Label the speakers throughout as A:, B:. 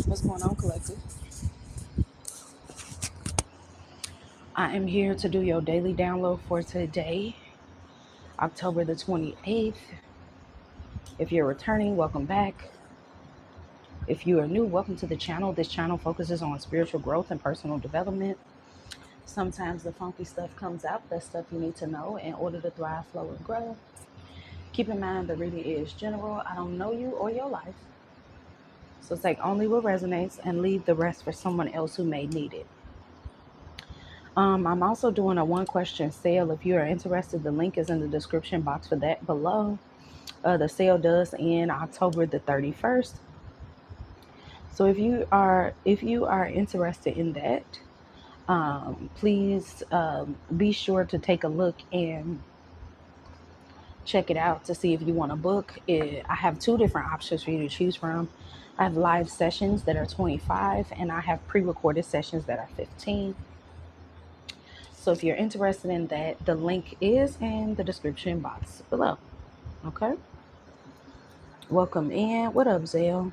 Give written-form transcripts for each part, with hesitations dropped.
A: What's going on, collective? I am here to do your daily download for today, October the 28th. If you're returning, welcome back. If you are new, welcome to the channel. This channel focuses on spiritual growth and personal development. Sometimes the funky stuff comes out. That's stuff you need to know in order to thrive, flow, and grow. Keep in mind the reading is general. I don't know you or your life. So take only what resonates and leave the rest for someone else who may need it. I'm also doing a one question sale. If you are interested, the link is in the description box for that below. The sale does end October the 31st. So if you are interested in that, please be sure to take a look and check it out to see if you want to book it. I have two different options for you to choose from. I have live sessions that are $25 and I have pre-recorded sessions that are $15. So if you're interested in that, the link is in the description box below. Okay. Welcome in. What up, Zell?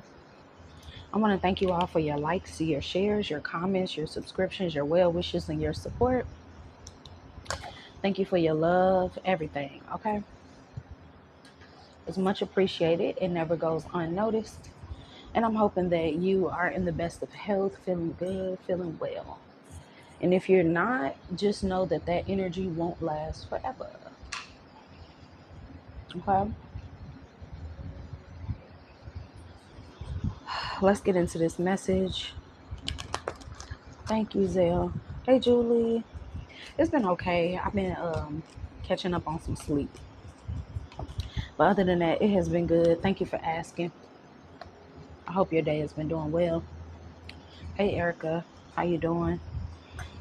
A: I want to thank you all for your likes, your shares, your comments, your subscriptions, your well wishes, and your support. Thank you for your love, everything. Okay. It's much appreciated. It never goes unnoticed. And I'm hoping that you are in the best of health, feeling good, feeling well. And if you're not, just know that that energy won't last forever. Okay. Let's get into this message. Thank you, Zell. Hey, Julie. It's been okay. I've been catching up on some sleep. But other than that, it has been good. Thank you for asking. I hope your day has been doing well. Hey, Erica. How you doing?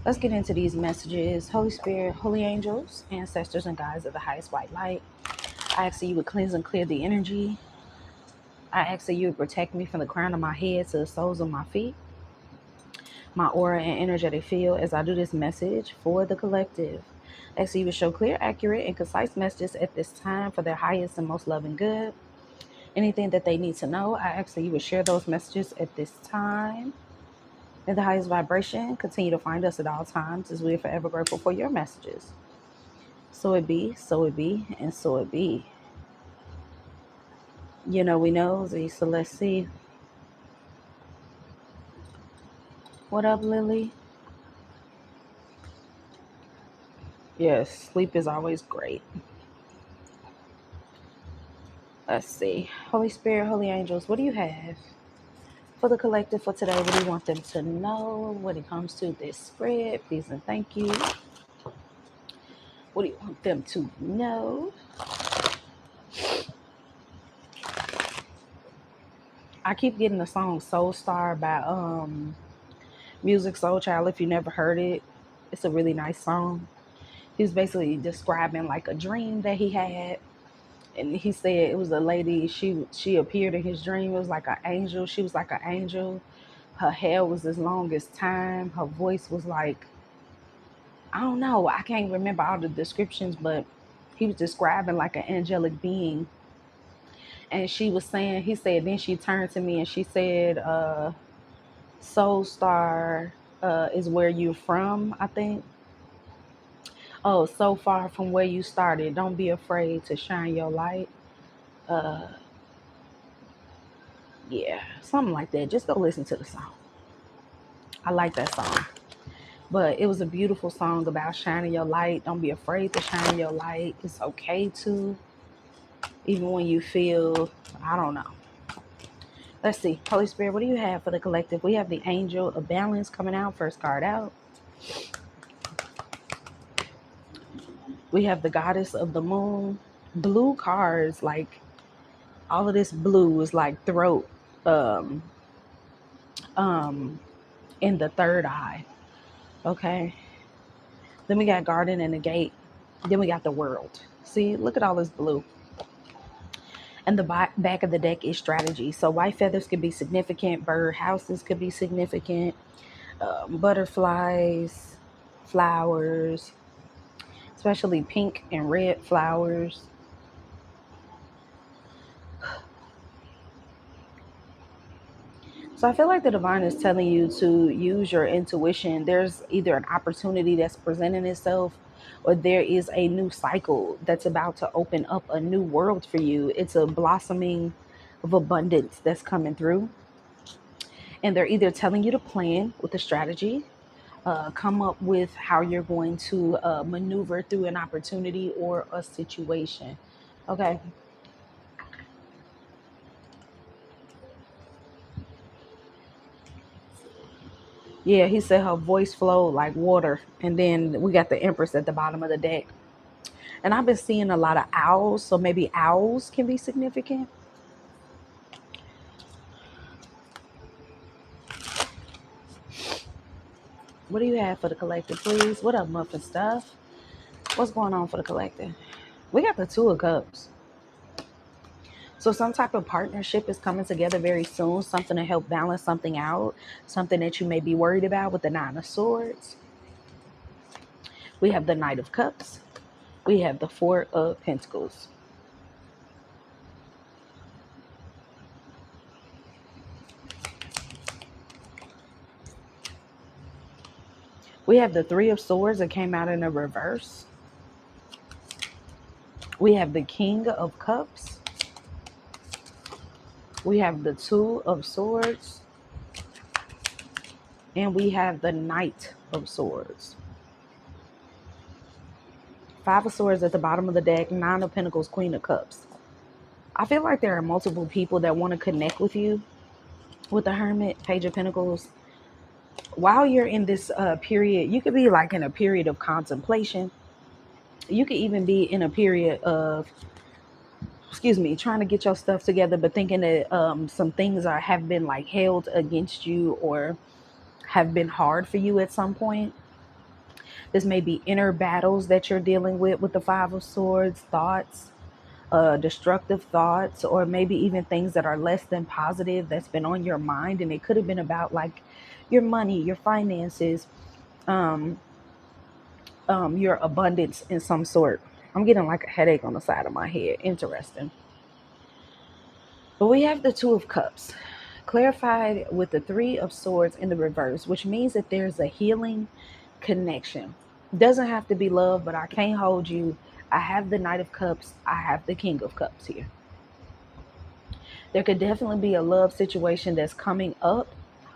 A: Let's get into these messages. Holy Spirit, holy angels, ancestors, and guides of the highest white light. I ask that you would cleanse and clear the energy. I ask that you would protect me from the crown of my head to the soles of my feet, my aura and energetic field as I do this message for the collective. I ask that you would show clear, accurate, and concise messages at this time for their highest and most loving good. Anything that they need to know, I ask that you would share those messages at this time. In the highest vibration, continue to find us at all times as we are forever grateful for your messages. So it be, and so it be. You know, we know, Z, so let's see. What up, Lily? Yes, sleep is always great. Let's see. Holy Spirit, holy angels, what do you have for the collective for today? What do you want them to know when it comes to this spread? Please and thank you. What do you want them to know? I keep getting the song Soul Star by Music Soul Child. If you never heard it, it's a really nice song. He was basically describing like a dream that he had. And he said it was a lady, she appeared in his dream. It was like an angel. She was like an angel. Her hair was as long as time. Her voice was like, I don't know. I can't remember all the descriptions, but he was describing like an angelic being. And she was saying, he said, then she turned to me and she said, Soul Star is where you're from, I think. Oh, so far from where you started. Don't be afraid to shine your light. Uh, yeah, something like that. Just go listen to the song. I like that song. But it was a beautiful song about shining your light. Don't be afraid to shine your light. It's okay to, even when you feel, I don't know. Let's see. Holy Spirit, what do you have for the collective? We have the Angel of Balance coming out. First card out. We have the Goddess of the Moon. Blue cards, like all of this blue is like throat um um in the third eye. Okay. Then we got Garden and the Gate. Then we got the World. See, look at all this blue. And the back of the deck is strategy. So white feathers could be significant. Bird houses could be significant. Butterflies, flowers, especially pink and red flowers. So I feel like the divine is telling you to use your intuition. There's either an opportunity that's presenting itself, or there is a new cycle that's about to open up a new world for you. It's a blossoming of abundance that's coming through. And they're either telling you to plan with a strategy, come up with how you're going to maneuver through an opportunity or a situation. Okay. Yeah, he said her voice flowed like water. And then we got the Empress at the bottom of the deck. And I've been seeing a lot of owls, so maybe owls can be significant. What do you have for the collective, please? What up, Muffin Stuff? What's going on for the collective? We got the Two of Cups. So some type of partnership is coming together very soon, something to help balance something out, something that you may be worried about with the Nine of Swords. We have the Knight of Cups. We have the Four of Pentacles. We have the Three of Swords that came out in a reverse. We have the King of Cups. We have the Two of Swords. And we have the Knight of Swords. Five of Swords at the bottom of the deck. Nine of Pentacles, Queen of Cups. I feel like there are multiple people that want to connect with you. With the Hermit, Page of Pentacles. While you're in this period, you could be like in a period of contemplation. You could even be in a period of, trying to get your stuff together, but thinking that some things have been like held against you or have been hard for you at some point. This may be inner battles that you're dealing with the Five of Swords, thoughts, destructive thoughts, or maybe even things that are less than positive that's been on your mind. And it could have been about like your money, your finances, um, your abundance in some sort. I'm getting like a headache on the side of my head. Interesting. But we have the Two of Cups clarified with the Three of Swords in the reverse, which means that there's a healing connection. Doesn't have to be love, but I can't hold you. I have the Knight of Cups. I have the King of Cups here. There could definitely be a love situation that's coming up,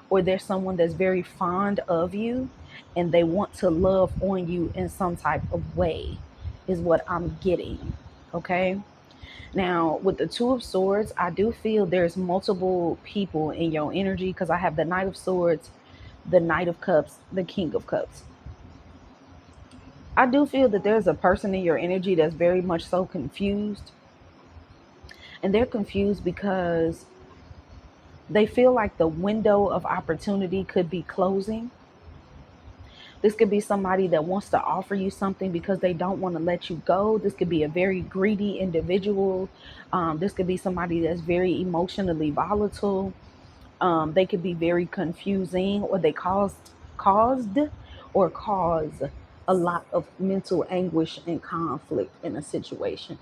A: or there's someone that's very fond of you and they want to love on you in some type of way, is what I'm getting. Okay. Now, with the Two of Swords, I do feel there's multiple people in your energy because I have the Knight of Swords, the Knight of Cups, the King of Cups. I do feel that there's a person in your energy that's very much so confused. And they're confused because they feel like the window of opportunity could be closing. This could be somebody that wants to offer you something because they don't want to let you go. This could be a very greedy individual. This could be somebody that's very emotionally volatile. They could be very confusing, or they caused or cause a lot of mental anguish and conflict in a situation.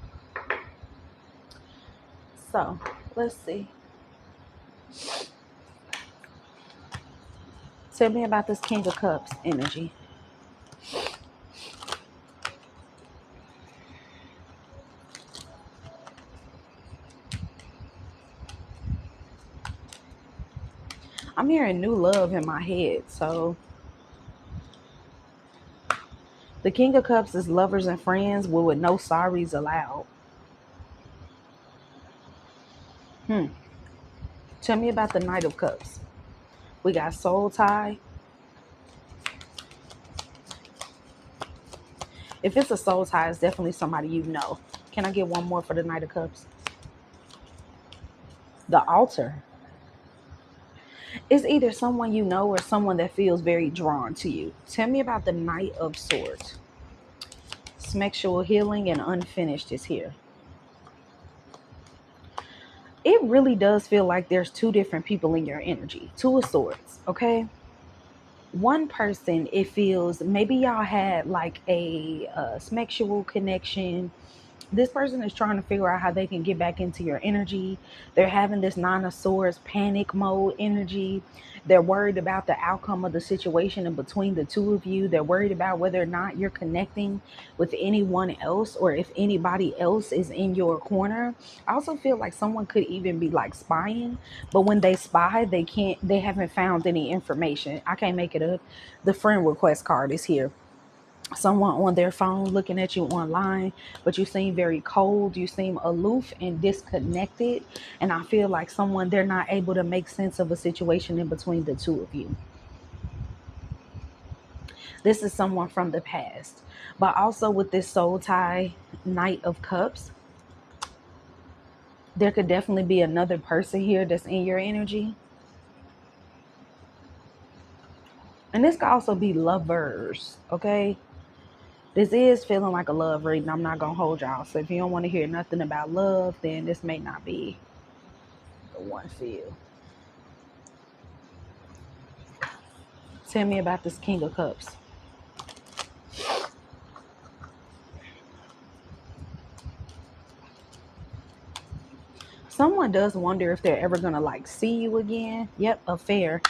A: So let's see. Tell me about this King of Cups energy. I'm hearing new love in my head. So the King of Cups is lovers and friends with no sorries allowed. Tell me about the Knight of Cups. We got soul tie. If it's a soul tie, it's definitely somebody you know. Can I get one more for the Knight of Cups? The altar. It's either someone you know or someone that feels very drawn to you. Tell me about the Knight of Swords. Sexual healing and unfinished is here. It really does feel like there's two different people in your energy. Two of Swords, okay? One person, it feels maybe y'all had like a sexual connection, This person is trying to figure out how they can get back into your energy. They're having this Nine of Swords panic mode energy. They're worried about the outcome of the situation in between the two of you. They're worried about whether or not you're connecting with anyone else or if anybody else is in your corner. I also feel like someone could even be like spying, but when they spy, they haven't found any information. I can't make it up. The friend request card is here. Someone on their phone looking at you online, but you seem very cold, you seem aloof and disconnected, and I feel like someone, they're not able to make sense of a situation in between the two of you. This is someone from the past. But also with this soul tie, Knight of Cups, there could definitely be another person here that's in your energy. And this could also be lovers, okay? This is feeling like a love reading. I'm not going to hold y'all. So if you don't want to hear nothing about love, then this may not be the one for you. Tell me about this King of Cups. Someone does wonder if they're ever going to like see you again. Yep, affair.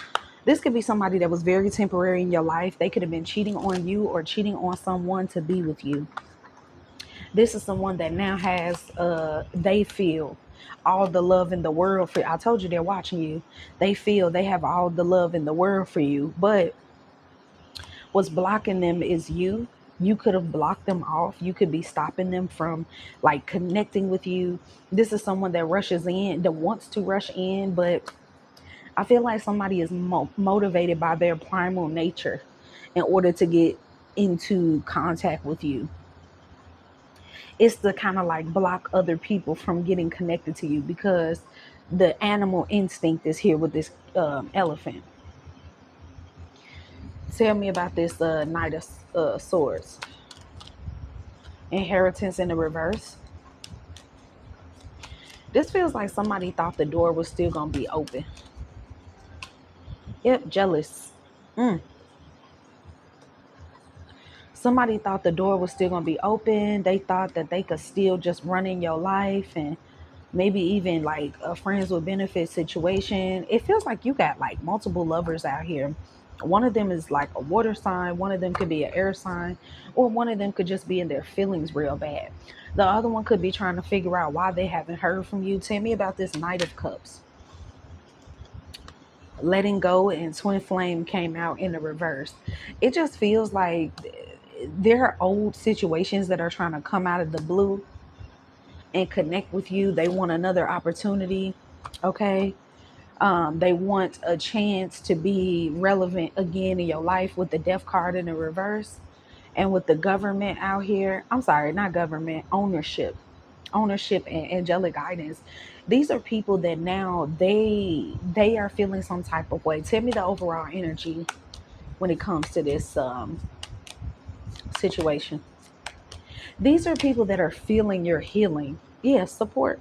A: This could be somebody that was very temporary in your life. They could have been cheating on you or cheating on someone to be with you. This is someone that now has, they feel all the love in the world for you. I told you they're watching you. They feel they have all the love in the world for you. But what's blocking them is you. You could have blocked them off. You could be stopping them from like connecting with you. This is someone that rushes in, that wants to rush in, but I feel like somebody is motivated by their primal nature in order to get into contact with you. It's to kind of like block other people from getting connected to you because the animal instinct is here with this elephant. Tell me about this Knight of Swords. Inheritance in the reverse. This feels like somebody thought the door was still going to be open. Yep, jealous. Somebody thought the door was still going to be open. They thought that they could still just run in your life and maybe even like a friends with benefit situation. It feels like you got like multiple lovers out here. One of them is like a water sign. One of them could be an air sign, or one of them could just be in their feelings real bad. The other one could be trying to figure out why they haven't heard from you. Tell me about this Knight of Cups. Letting go and twin flame came out in the reverse. It just feels like there are old situations that are trying to come out of the blue and connect with you. They want another opportunity. Okay. They want a chance to be relevant again in your life with the death card in the reverse and with the government out here. I'm sorry, not government, ownership and angelic guidance. These are people that now they are feeling some type of way. Tell me the overall energy when it comes to this situation. These are people that are feeling your healing. Yes, support.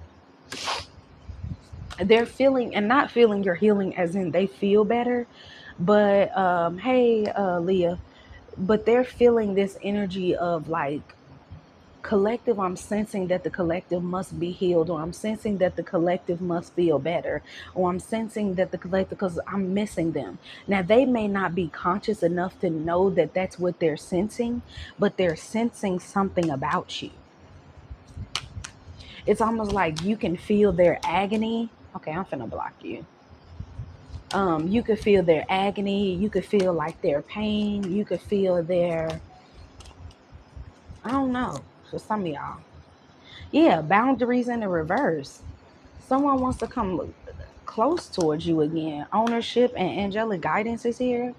A: They're feeling and not feeling your healing as in they feel better, but hey, Leah, but they're feeling this energy of like collective. I'm sensing that the collective must be healed, or I'm sensing that the collective must feel better, or I'm sensing that the collective, because I'm missing them. Now they may not be conscious enough to know that that's what they're sensing, but they're sensing something about you. It's almost like you can feel their agony. Okay, I'm finna block you. You could feel their agony. You could feel like their pain. You could feel their, I don't know, for some of y'all. Yeah, boundaries in the reverse. Someone wants to come close towards you again. Ownership and angelic guidance is here.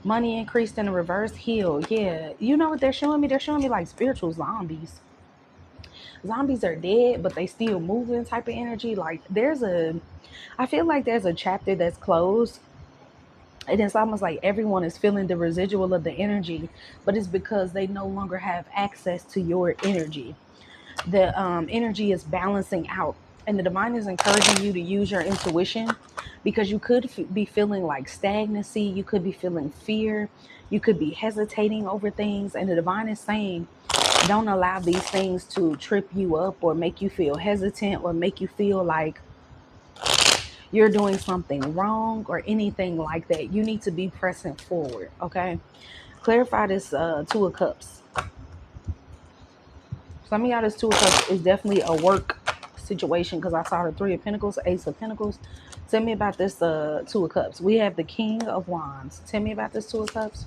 A: Money increased in the reverse. Heal. Yeah. You know what they're showing me? They're showing me like spiritual zombies. Zombies are dead, but they still moving type of energy. Like I feel like there's a chapter that's closed. And it's almost like everyone is feeling the residual of the energy, but it's because they no longer have access to your energy. The energy is balancing out. And the divine is encouraging you to use your intuition, because you could be feeling like stagnancy. You could be feeling fear. You could be hesitating over things. And the divine is saying, don't allow these things to trip you up or make you feel hesitant or make you feel like you're doing something wrong or anything like that. You need to be pressing forward. Okay. Clarify this Two of Cups. Some of y'all, this Two of Cups is definitely a work situation, because I saw the Three of Pentacles, Ace of Pentacles. Tell me about this Two of Cups. We have the King of Wands. Tell me about this Two of Cups.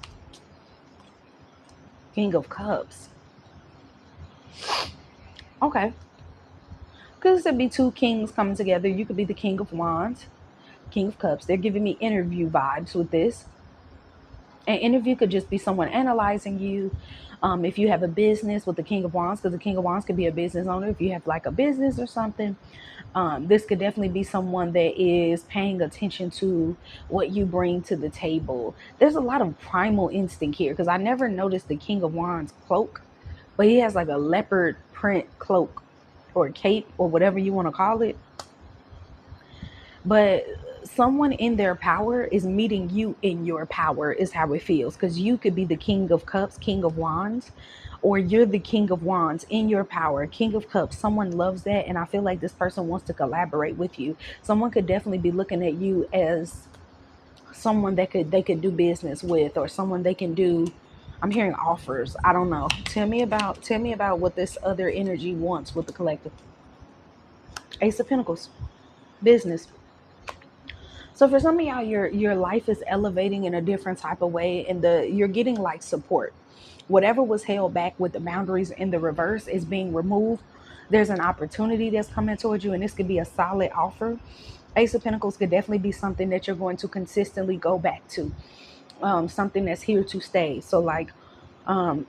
A: King of Cups. Okay. Because there'd be two kings coming together. You could be the King of Wands, King of Cups. They're giving me interview vibes with this. An interview could just be someone analyzing you. If you have a business with the King of Wands, because the King of Wands could be a business owner. If you have like a business or something, this could definitely be someone that is paying attention to what you bring to the table. There's a lot of primal instinct here, because I never noticed the King of Wands cloak, but he has like a leopard print cloak or cape or whatever you want to call it. But someone in their power is meeting you in your power, is how it feels, because you could be the King of Cups, King of Wands, or you're the King of Wands in your power, King of Cups. Someone loves that, and I feel like this person wants to collaborate with you. Someone could definitely be looking at you as someone that they could do business with, or someone they can do. I'm hearing offers. I don't know. Tell me about what this other energy wants with the collective. Ace of Pentacles, business. So for some of y'all, your life is elevating in a different type of way, and you're getting like support. Whatever was held back with the boundaries in the reverse is being removed. There's an opportunity that's coming towards you, and this could be a solid offer. Ace of Pentacles could definitely be something that you're going to consistently go back to, something that's here to stay. So like,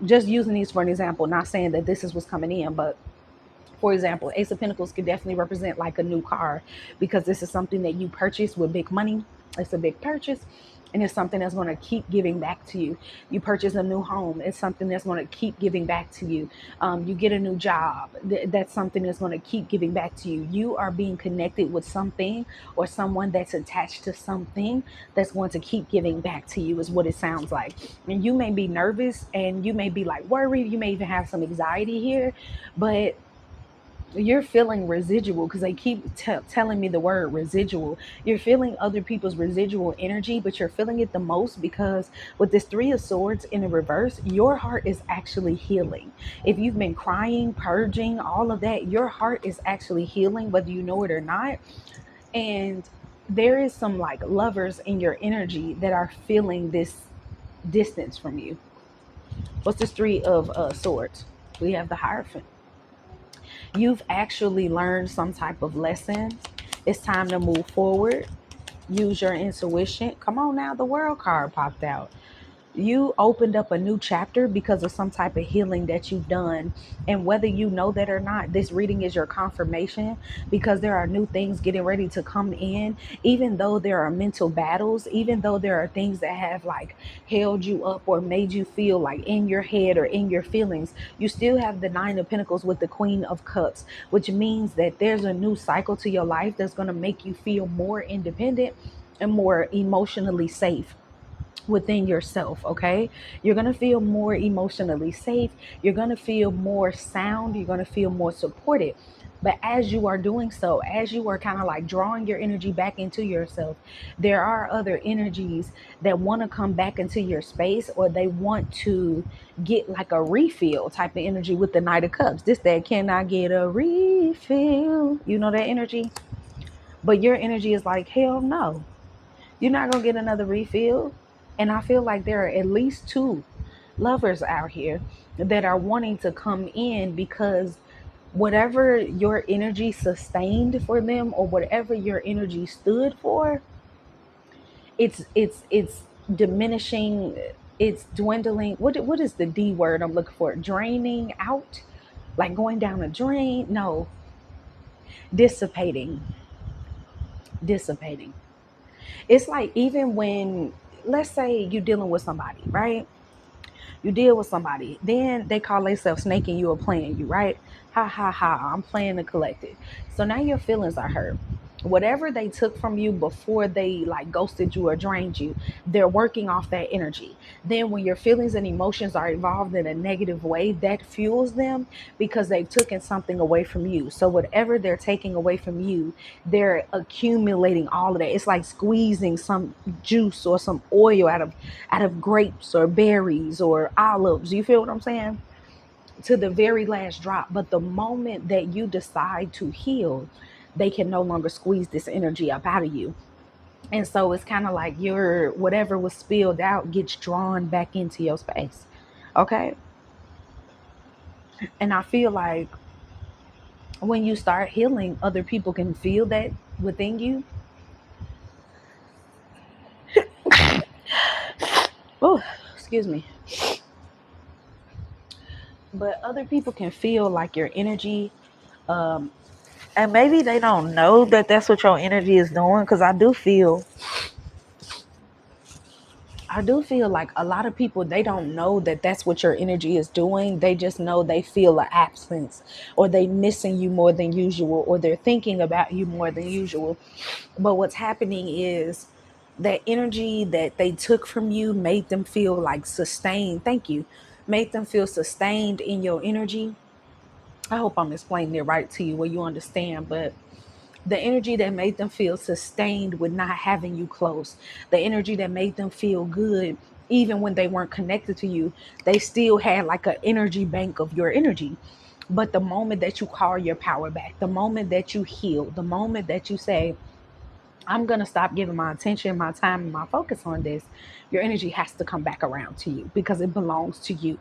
A: just using these for an example, not saying that this is what's coming in, but for example, Ace of Pentacles could definitely represent like a new car, because this is something that you purchase with big money. It's a big purchase, and it's something that's going to keep giving back to you. You purchase a new home. It's something that's going to keep giving back to you. You get a new job. That's something that's going to keep giving back to you. You are being connected with something or someone that's attached to something that's going to keep giving back to you, is what it sounds like. And you may be nervous, and you may be like worried. You may even have some anxiety here, but you're feeling residual, because they keep telling me the word residual. You're feeling other people's residual energy, but you're feeling it the most because with this Three of Swords in the reverse, your heart is actually healing. If you've been crying, purging, all of that, your heart is actually healing, whether you know it or not. And there is some like lovers in your energy that are feeling this distance from you. What's this Three of Swords? We have the Hierophant. You've actually learned some type of lesson. It's time to move forward. Use your intuition. Come on now, the World card popped out. You opened up a new chapter because of some type of healing that you've done. And whether you know that or not, this reading is your confirmation, because there are new things getting ready to come in. Even though there are mental battles, even though there are things that have like held you up or made you feel like in your head or in your feelings, you still have the Nine of Pentacles with the Queen of Cups, which means that there's a new cycle to your life that's going to make you feel more independent and more emotionally safe within yourself. Okay, you're going to feel more emotionally safe. You're going to feel more sound. You're going to feel more supported. But as you are doing so, as you are kind of like drawing your energy back into yourself, there are other energies that want to come back into your space, or they want to get like a refill type of energy with the Knight of Cups. This that can I get a refill? You know that energy? But your energy is like, hell no. You're not going to get another refill. And I feel like there are at least two lovers out here that are wanting to come in, because whatever your energy sustained for them, or whatever your energy stood for, it's diminishing, it's dwindling. What is the D word I'm looking for? Draining out, like going down a drain. No, dissipating. Dissipating. It's like, even when, let's say you're dealing with somebody, right? You deal with somebody, then they call themselves snaking you or playing you, right? Ha ha ha, I'm playing the collective. So now your feelings are hurt. Whatever they took from you before they like ghosted you or drained you, they're working off that energy. Then when your feelings and emotions are involved in a negative way, that fuels them because they've taken something away from you. So whatever they're taking away from you, they're accumulating all of that. It's like squeezing some juice or some oil out of grapes or berries or olives. You feel what I'm saying? To the very last drop. But the moment that you decide to heal, they can no longer squeeze this energy up out of you. And so it's kind of like your whatever was spilled out gets drawn back into your space. Okay. And I feel like when you start healing, other people can feel that within you. Oh, excuse me. But other people can feel like your energy, um, and maybe they don't know that that's what your energy is doing. Because I do feel like a lot of people, they don't know that that's what your energy is doing. They just know they feel an absence, or they missing you more than usual, or they're thinking about you more than usual. But what's happening is that energy that they took from you made them feel like sustained. Thank you. Made them feel sustained in your energy. I hope I'm explaining it right to you where you understand. But the energy that made them feel sustained with not having you close, the energy that made them feel good even when they weren't connected to you, they still had like an energy bank of your energy. But the moment that you call your power back, the moment that you heal, the moment that you say, I'm going to stop giving my attention, my time, and my focus on this, your energy has to come back around to you because it belongs to you.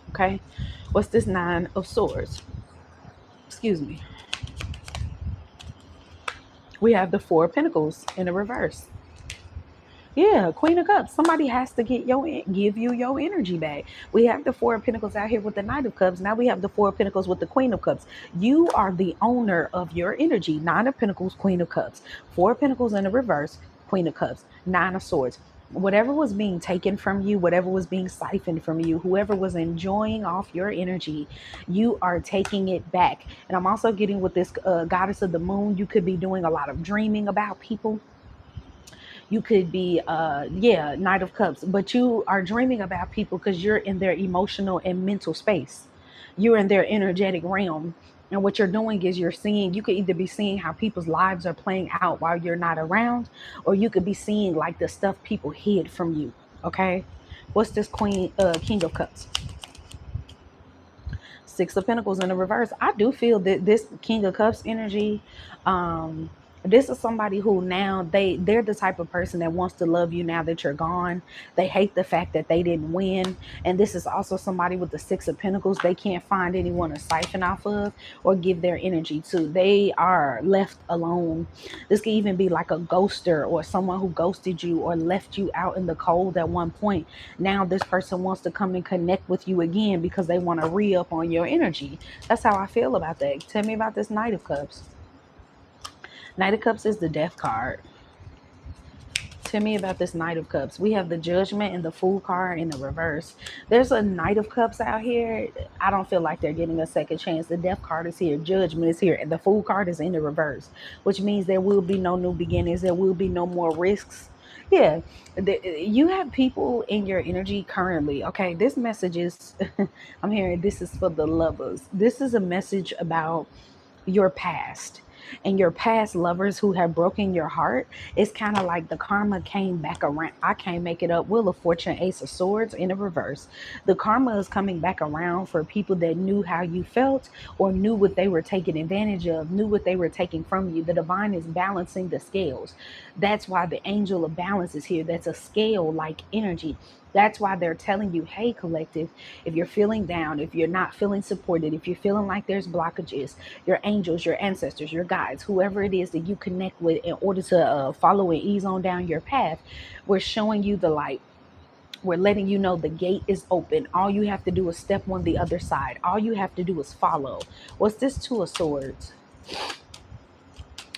A: Okay. What's this Nine of Swords? Excuse me. We have the Four of Pentacles in the reverse. Yeah, Queen of Cups. Somebody has to give you your energy back. We have the Four of Pentacles out here with the Knight of Cups. Now we have the Four of Pentacles with the Queen of Cups. You are the owner of your energy. Nine of Pentacles, Queen of Cups. Four of Pentacles in the reverse, Queen of Cups. Nine of Swords. Whatever was being taken from you, whatever was being siphoned from you, whoever was enjoying off your energy, you are taking it back. And I'm also getting with this goddess of the moon. You could be doing a lot of dreaming about people. You could be yeah, Knight of Cups, but you are dreaming about people because you're in their emotional and mental space. You're in their energetic realm. And what you're doing is you're seeing, you could either be seeing how people's lives are playing out while you're not around, or you could be seeing like the stuff people hid from you. Okay. What's this King of Cups? Six of Pentacles in the reverse. I do feel that this King of Cups energy, um, this is somebody who now they're the type of person that wants to love you now that you're gone. They hate the fact that they didn't win. And this is also somebody with the Six of Pentacles. They can't find anyone to siphon off of or give their energy to. They are left alone. This could even be like a ghoster or someone who ghosted you or left you out in the cold at one point. Now this person wants to come and connect with you again because they want to re-up on your energy. That's how I feel about that. Tell me about this Knight of Cups. Knight of Cups is the Death card. Tell me about this Knight of Cups. We have the Judgment and the Fool card in the reverse. There's a Knight of Cups out here. I don't feel like they're getting a second chance. The Death card is here. Judgment is here. And the Fool card is in the reverse, which means there will be no new beginnings. There will be no more risks. Yeah, you have people in your energy currently. Okay, this message is, I'm hearing this is for the lovers. This is a message about your past and your past lovers who have broken your heart. It's kind of like the karma came back around. I can't make it up. Wheel of Fortune, Ace of Swords in the reverse. The karma is coming back around for people that knew how you felt or knew what they were taking advantage of, knew what they were taking from you. The divine is balancing the scales. That's why the angel of balance is here. That's a scale like energy. That's why they're telling you, hey, collective, if you're feeling down, if you're not feeling supported, if you're feeling like there's blockages, your angels, your ancestors, your guides, whoever it is that you connect with in order to follow and ease on down your path, we're showing you the light. We're letting you know the gate is open. All you have to do is step on the other side. All you have to do is follow. What's this Two of Swords?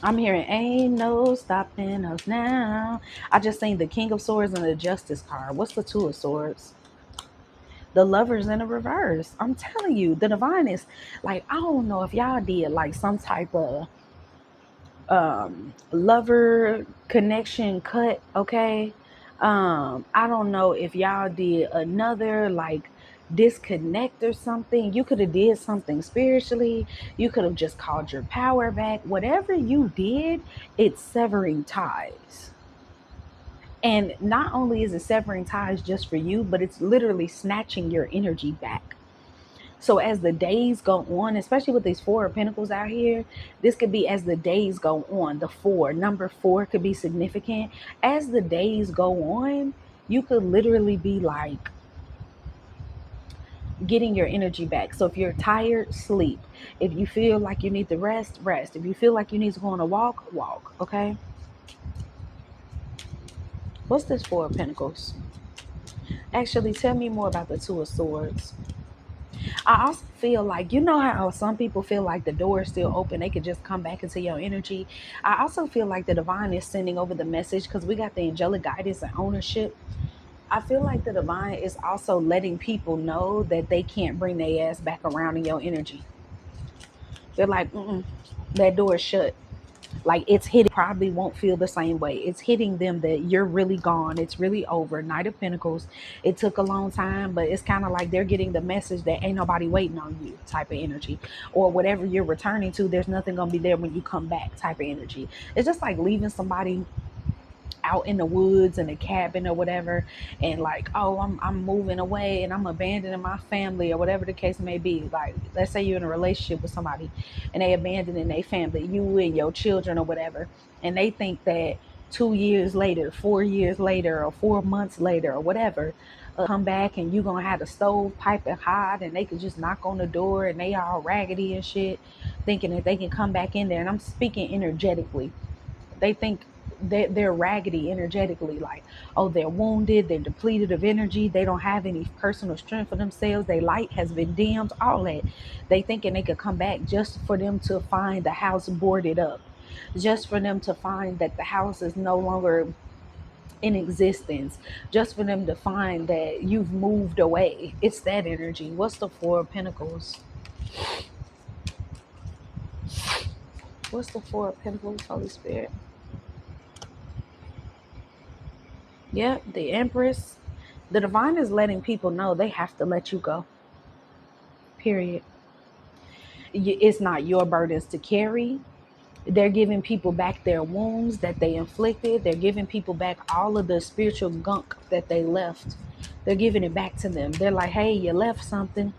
A: I'm hearing ain't no stopping us now. I just seen the King of Swords and the Justice card. What's the Two of Swords? The Lovers in the reverse. I'm telling you, the divine is like, I don't know if y'all did like some type of lover connection cut, okay? I don't know if y'all did another like disconnect or something. You could have did something spiritually. You could have just called your power back. Whatever you did, it's severing ties. And not only is it severing ties just for you, but it's literally snatching your energy back. So as the days go on, especially with these Four of Pentacles out here, this could be as the days go on. The four, number four could be significant. As the days go on, you could literally be like getting your energy back. So if you're tired, sleep. If you feel like you need to rest, rest. If you feel like you need to go on a walk, walk. Okay. What's this Four of Pentacles? Actually, tell me more about the Two of Swords. I also feel like, you know how some people feel like the door is still open, they could just come back into your energy. I also feel like the divine is sending over the message because we got the angelic guidance and ownership. I feel like the divine is also letting people know that they can't bring their ass back around in your energy. They're like, that door is shut. Like it's hitting, probably won't feel the same way. It's hitting them that you're really gone. It's really over. Knight of Pentacles. It took a long time, but it's kind of like they're getting the message that ain't nobody waiting on you type of energy. Or whatever you're returning to, there's nothing going to be there when you come back type of energy. It's just like leaving somebody out in the woods in a cabin or whatever, and like, oh, I'm moving away and I'm abandoning my family or whatever the case may be. Like, let's say you're in a relationship with somebody and they abandoning their family, you and your children or whatever, and they think that 2 years later, 4 years later, or 4 months later or whatever, come back and you're gonna have the stove pipe and hot, and they could just knock on the door and they all raggedy and shit, thinking that they can come back in there. And I'm speaking energetically. They think they're raggedy energetically, like, oh, they're wounded, they're depleted of energy, they don't have any personal strength for themselves, their light has been dimmed, all that. They thinking they could come back just for them to find the house boarded up, just for them to find that the house is no longer in existence, just for them to find that you've moved away. It's that energy. What's the Four of Pentacles? What's the Four of Pentacles, Holy Spirit? Yeah, the Empress. The divine is letting people know they have to let you go. Period. It's not your burdens to carry. They're giving people back their wounds that they inflicted. They're giving people back all of the spiritual gunk that they left. They're giving it back to them. They're like, hey, you left something.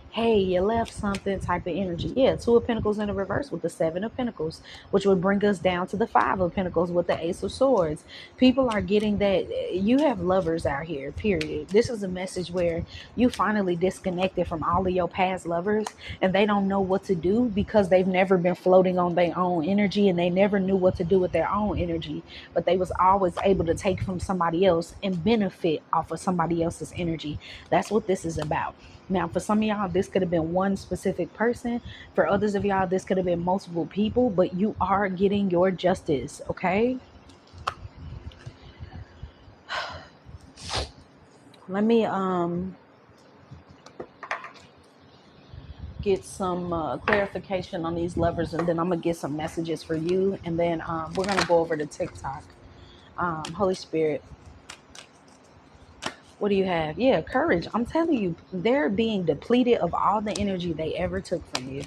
A: Hey, you left something type of energy. Yeah, Two of Pentacles in the reverse with the Seven of Pentacles, which would bring us down to the Five of Pentacles with the Ace of Swords. People are getting that you have lovers out here, period. This is a message where you finally disconnected from all of your past lovers and they don't know what to do because they've never been floating on their own energy and they never knew what to do with their own energy. But they was always able to take from somebody else and benefit off of somebody else's energy. That's what this is about. Now, for some of y'all, this could have been one specific person. For others of y'all, this could have been multiple people, but you are getting your justice, okay? Let me get some clarification on these lovers, and then I'm going to get some messages for you, and then we're going to go over to TikTok. Holy Spirit, what do you have? Yeah, courage. I'm telling you, they're being depleted of all the energy they ever took from you.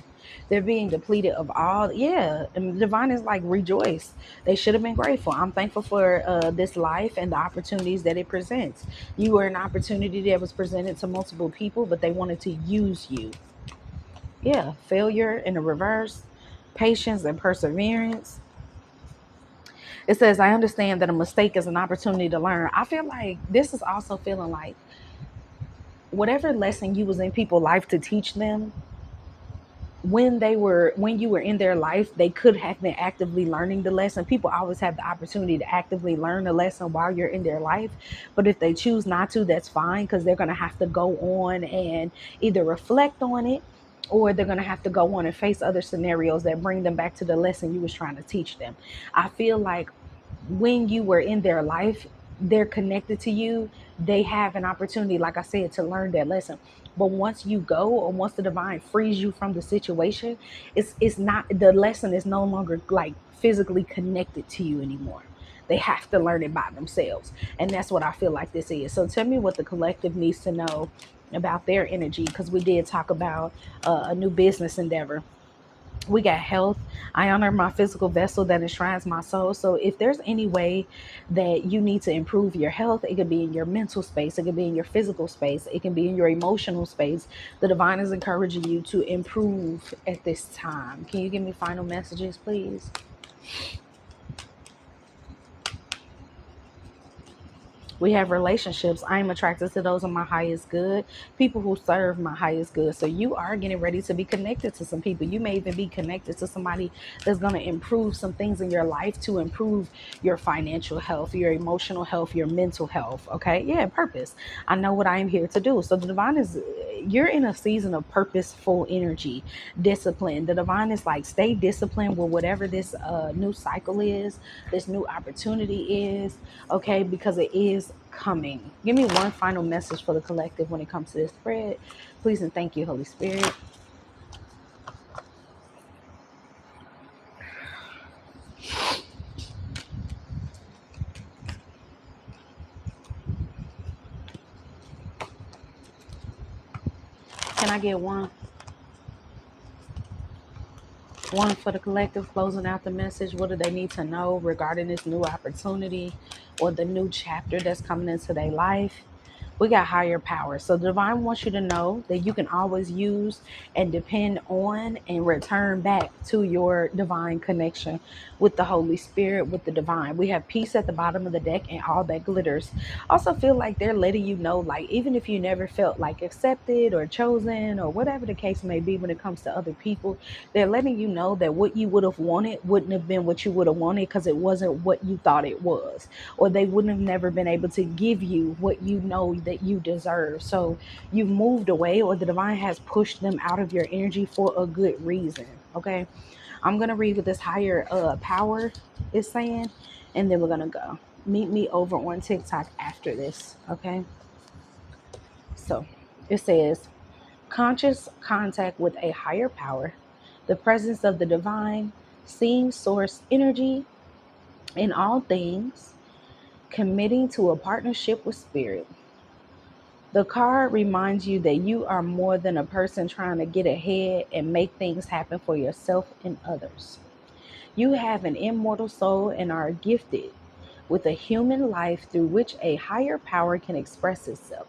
A: They're being depleted of all, yeah. And divine is like, rejoice. They should have been grateful. I'm thankful for this life and the opportunities that it presents. You were an opportunity that was presented to multiple people, but they wanted to use you. Yeah, failure in the reverse, patience and perseverance. It says, I understand that a mistake is an opportunity to learn. I feel like this is also feeling like whatever lesson you was in people's life to teach them, when you were in their life, they could have been actively learning the lesson. People always have the opportunity to actively learn the lesson while you're in their life, but if they choose not to, that's fine, because they're going to have to go on and either reflect on it, or they're going to have to go on and face other scenarios that bring them back to the lesson you was trying to teach them. I feel like when you were in their life, they're connected to you, they have an opportunity, like I said, to learn that lesson. But once you go, or once the divine frees you from the situation, it's not, the lesson is no longer like physically connected to you anymore. They have to learn it by themselves. And that's what I feel like this is. So tell me what the collective needs to know about their energy, because we did talk about a new business endeavor. We got health. I honor my physical vessel that enshrines my soul. So if there's any way that you need to improve your health, it could be in your mental space, it could be in your physical space, it can be in your emotional space. The divine is encouraging you to improve at this time. Can you give me final messages, please? We have relationships. I am attracted to those of my highest good, people who serve my highest good. So you are getting ready to be connected to some people. You may even be connected to somebody that's going to improve some things in your life, to improve your financial health, your emotional health, your mental health. Okay. Yeah. Purpose. I know what I am here to do. So the divine is, you're in a season of purposeful energy, discipline. The divine is like, stay disciplined with whatever this new cycle is, this new opportunity is. Okay, because it is coming. Give me one final message for the collective when it comes to this spread, please, and thank you, Holy Spirit. Can I get one for the collective, closing out the message? What do they need to know regarding this new opportunity or the new chapter that's coming into their life? We got higher power. So the divine wants you to know that you can always use and depend on and return back to your divine connection with the Holy Spirit, with the divine. We have peace at the bottom of the deck and all that glitters. Also feel like they're letting you know, like, even if you never felt like accepted or chosen or whatever the case may be when it comes to other people, they're letting you know that what you would have wanted wouldn't have been what you would have wanted, because it wasn't what you thought it was, or they wouldn't have never been able to give you what you know that you deserve. So you've moved away, or the divine has pushed them out of your energy for a good reason. Okay, I'm gonna read what this higher power is saying, and then we're gonna go. Meet me over on TikTok after this. Okay, so it says, conscious contact with a higher power, the presence of the divine, seeing source energy in all things, committing to a partnership with spirit. The card reminds you that you are more than a person trying to get ahead and make things happen for yourself and others. You have an immortal soul and are gifted with a human life through which a higher power can express itself.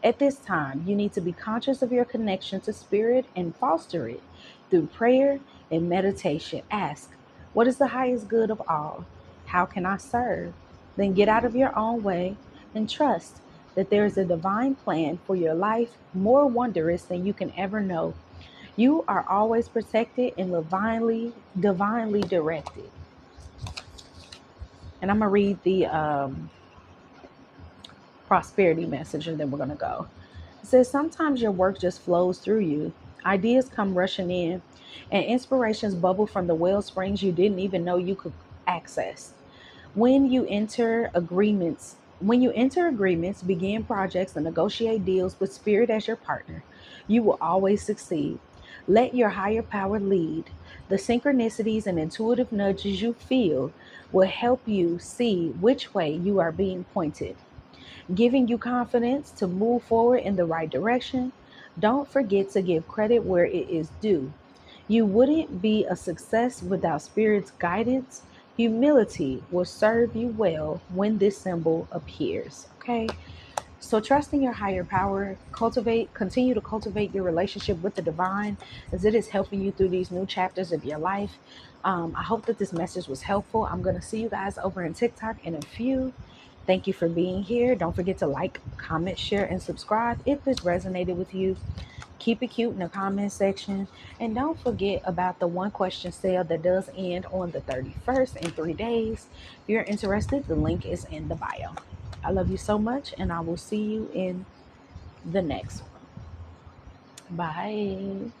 A: At this time, you need to be conscious of your connection to spirit and foster it through prayer and meditation. Ask, what is the highest good of all? How can I serve? Then get out of your own way and trust that there is a divine plan for your life more wondrous than you can ever know. You are always protected and divinely directed. And I'm going to read the prosperity message, and then we're going to go. It says, sometimes your work just flows through you. Ideas come rushing in, and inspirations bubble from the well springs you didn't even know you could access. When you enter agreements, begin projects, and negotiate deals with spirit as your partner, you will always succeed. Let your higher power lead. The synchronicities and intuitive nudges you feel will help you see which way you are being pointed, giving you confidence to move forward in the right direction. Don't forget to give credit where it is due. You wouldn't be a success without Spirit's guidance. Humility will serve you well when this symbol appears. Okay. So trust in your higher power, continue to cultivate your relationship with the divine as it is helping you through these new chapters of your life. I hope that this message was helpful. I'm going to see you guys over in TikTok in a few. Thank you for being here. Don't forget to like, comment, share, and subscribe if this resonated with you. Keep it cute in the comment section. And don't forget about the one question sale that does end on the 31st in 3 days. If you're interested, the link is in the bio. I love you so much, and I will see you in the next one. Bye.